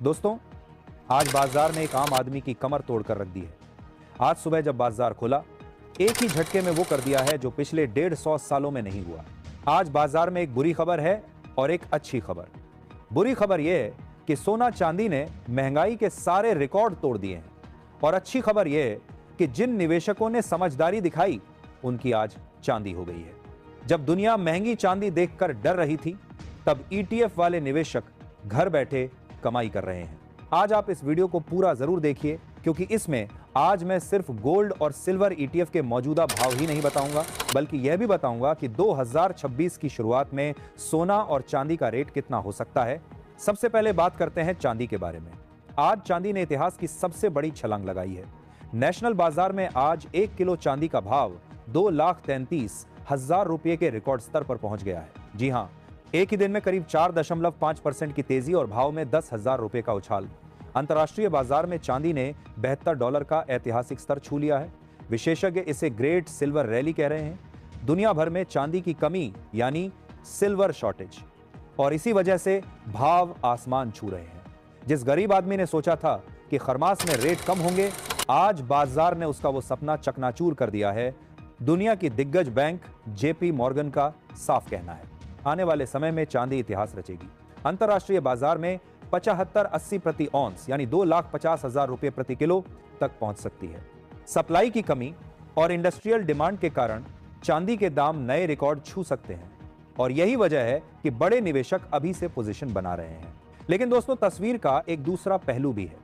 दोस्तों, आज बाजार ने एक आम आदमी की कमर तोड़कर रख दी है। आज सुबह जब बाजार खुला, एक ही झटके में वो कर दिया है जो पिछले 150 सालों में नहीं हुआ। आज बाजार में एक बुरी खबर है और एक अच्छी खबर। बुरी खबर यह है कि सोना चांदी ने महंगाई के सारे रिकॉर्ड तोड़ दिए हैं, और अच्छी खबर यह है कि जिन निवेशकों ने समझदारी दिखाई, उनकी आज चांदी हो गई है। जब दुनिया महंगी चांदी देखकर डर रही थी, तब ईटीएफ वाले निवेशक घर बैठे कमाई कर रहे हैं। आज आप इस वीडियो को पूरा जरूर देखिए, क्योंकि इसमें आज मैं सिर्फ गोल्ड और सिल्वर ईटीएफ के मौजूदा भाव ही नहीं बताऊंगा, बल्कि यह भी बताऊंगा कि 2026 की शुरुआत में सोना और चांदी का रेट कितना हो सकता है। सबसे पहले बात करते हैं चांदी के बारे में। आज चांदी ने इतिहास की सबसे बड़ी छलांग लगाई है। नेशनल बाजार में आज 1 किलो चांदी का भाव 2,33,000 रुपये के रिकॉर्ड स्तर पर पहुंच गया है। जी हां, एक ही दिन में करीब 4.5% की तेजी और भाव में 10,000 रुपये का उछाल। अंतर्राष्ट्रीय बाजार में चांदी ने $72 का ऐतिहासिक स्तर छू लिया है। विशेषज्ञ इसे ग्रेट सिल्वर रैली कह रहे हैं। दुनिया भर में चांदी की कमी यानी सिल्वर शॉर्टेज, और इसी वजह से भाव आसमान छू रहे हैं। जिस गरीब आदमी ने सोचा था कि खरमास में रेट कम होंगे, आज बाजार ने उसका वो सपना चकनाचूर कर दिया है। दुनिया की दिग्गज बैंक जेपी मॉर्गन का साफ कहना है, आने वाले समय में चांदी इतिहास रचेगी। अंतर्राष्ट्रीय बाजार में 75-80 प्रति औंस यानी 2,50,000 रुपये प्रति किलो तक पहुंच सकती है। सप्लाई की कमी और इंडस्ट्रियल डिमांड के कारण चांदी के दाम नए रिकॉर्ड छू सकते हैं, और यही वजह है कि बड़े निवेशक अभी से पोजीशन बना रहे हैं। लेकिन दोस्तों, तस्वीर का एक दूसरा पहलू भी है।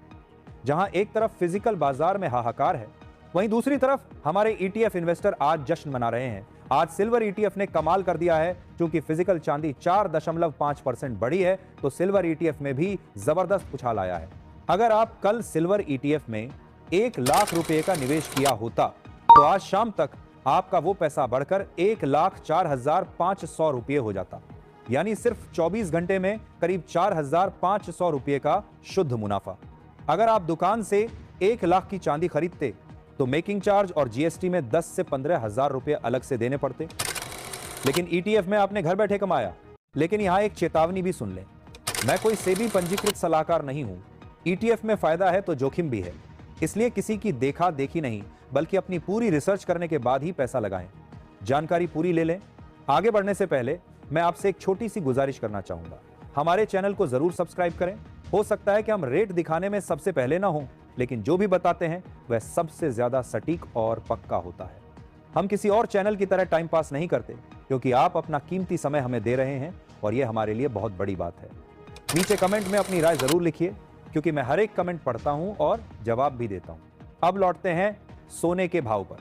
जहां एक तरफ फिजिकल बाजार में हाहाकार है, वहीं दूसरी तरफ हमारे ईटीएफ इन्वेस्टर आज जश्न मना रहे हैं। आज सिल्वर ईटीएफ ने कमाल कर दिया है। क्योंकि फिजिकल चांदी 4.5% बढ़ी है, तो सिल्वर ईटीएफ में भी जबरदस्त उछाल आया है। अगर आप कल सिल्वर ईटीएफ में 1 लाख रुपए का निवेश किया होता, तो आज शाम तक आपका वो पैसा बढ़कर 1,04,500 रुपये हो जाता। यानी सिर्फ 24 घंटे में करीब 4,500 रुपये का शुद्ध मुनाफा। अगर आप दुकान से 1 लाख की चांदी खरीदते, तो मेकिंग चार्ज और जीएसटी में 10 से 15,000 रुपये अलग से देने पड़ते। लेकिन ईटीएफ में आपने घर बैठे कमाया। लेकिन यहां एक चेतावनी भी सुन लें, मैं कोई सेबी पंजीकृत सलाहकार नहीं हूं। ईटीएफ में फायदा है तो जोखिम भी है, इसलिए किसी की देखा देखी नहीं, बल्कि अपनी पूरी रिसर्च करने के बाद ही पैसा लगाएं। जानकारी पूरी ले लें। आगे बढ़ने से पहले मैं आपसे एक छोटी सी गुजारिश करना चाहूंगा, हमारे चैनल को जरूर सब्सक्राइब करें। हो सकता है कि हम रेट दिखाने में सबसे पहले ना हो, लेकिन जो भी बताते हैं वह सबसे ज्यादा सटीक और पक्का होता है। हम किसी और चैनल की तरह टाइम पास नहीं करते, क्योंकि आप अपना कीमती समय हमें दे रहे हैं, और यह हमारे लिए बहुत बड़ी बात है। नीचे कमेंट में अपनी राय जरूर लिखिए, क्योंकि मैं हर एक कमेंट पढ़ता हूं और जवाब भी देता हूं। अब लौटते हैं सोने के भाव पर।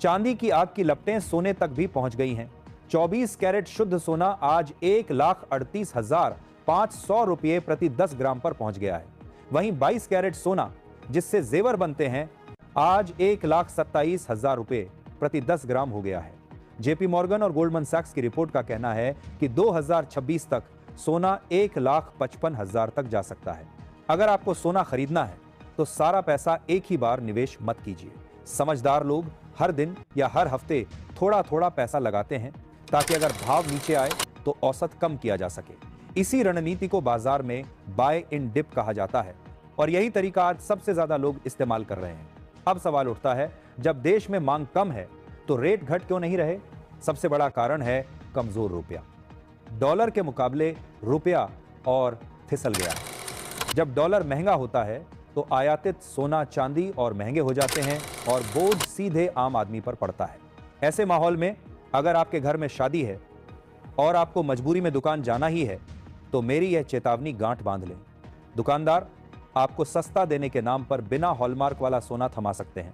चांदी की आग की लपटें सोने तक भी पहुंच गई हैं। 24 कैरेट शुद्ध सोना आज 1,38,500 रुपये प्रति 10 ग्राम पर पहुंच गया है। वहीं 22 कैरेट सोना, जिससे जेवर बनते हैं, आज 1,27,000 रुपये प्रति 10 ग्राम हो गया है। जेपी मॉर्गन और गोल्डमैन सैक्स की रिपोर्ट का कहना है कि 2026 तक सोना 1,55,000 तक जा सकता है। अगर आपको सोना खरीदना है, तो सारा पैसा एक ही बार निवेश मत कीजिए। समझदार लोग हर दिन या हर हफ्ते थोड़ा थोड़ा पैसा लगाते हैं, ताकि अगर भाव नीचे आए तो औसत कम किया जा सके। इसी रणनीति को बाजार में बाय इन डिप कहा जाता है, और यही तरीका आज सबसे ज्यादा लोग इस्तेमाल कर रहे हैं। अब सवाल उठता है, जब देश में मांग कम है तो रेट घट क्यों नहीं रहे? सबसे बड़ा कारण है कमजोर रुपया। डॉलर के मुकाबले रुपया और फिसल गया है। जब डॉलर महंगा होता है, तो आयातित सोना चांदी और महंगे हो जाते हैं, और बोझ सीधे आम आदमी पर पड़ता है। ऐसे माहौल में अगर आपके घर में शादी है और आपको मजबूरी में दुकान जाना ही है, तो मेरी यह चेतावनी गांठ बांध लें। दुकानदार आपको सस्ता देने के नाम पर बिना हॉलमार्क वाला सोना थमा सकते हैं।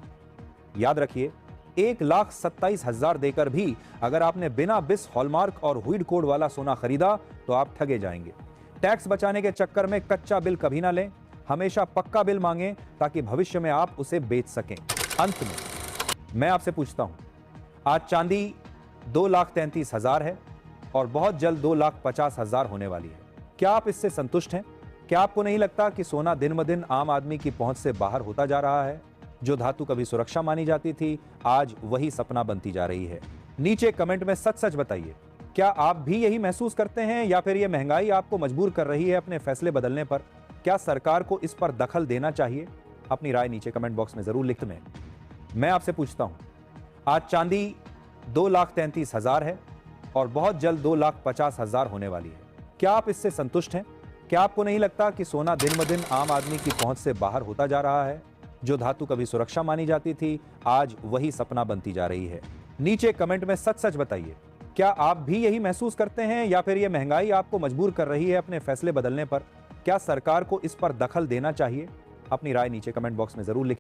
याद रखिए, 1,27,000 देकर भी अगर आपने बिना बिस, हॉलमार्क और हुइड कोड वाला सोना खरीदा, तो आप ठगे जाएंगे। टैक्स बचाने के चक्कर में कच्चा बिल कभी ना लें, हमेशा पक्का बिल मांगें, ताकि भविष्य में आप उसे बेच सकें। अंत में मैं आपसे पूछता हूं, आज चांदी 2,33,000 है और बहुत जल्द 2,50,000 होने वाली है। क्या आप इससे संतुष्ट हैं? क्या आपको नहीं लगता कि सोना दिन ब दिन आम आदमी की पहुंच से बाहर होता जा रहा है? जो धातु कभी सुरक्षा मानी जाती थी, आज वही सपना बनती जा रही है। नीचे कमेंट में सच सच बताइए, क्या आप भी यही महसूस करते हैं, या फिर यह महंगाई आपको मजबूर कर रही है अपने फैसले बदलने पर? क्या सरकार को इस पर दखल देना चाहिए? अपनी राय नीचे कमेंट बॉक्स में जरूर लिख दें। मैं आपसे पूछता हूं, आज चांदी 2,33,000 है और बहुत जल्द 2,50,000 होने वाली है। क्या आप इससे संतुष्ट हैं? क्या आपको नहीं लगता कि सोना दिन ब दिन आम आदमी की पहुंच से बाहर होता जा रहा है? जो धातु कभी सुरक्षा मानी जाती थी, आज वही सपना बनती जा रही है। नीचे कमेंट में सच सच बताइए, क्या आप भी यही महसूस करते हैं या फिर यह महंगाई आपको मजबूर कर रही है अपने फैसले बदलने पर? क्या सरकार को इस पर दखल देना चाहिए? अपनी राय नीचे कमेंट बॉक्स में जरूर लिखें।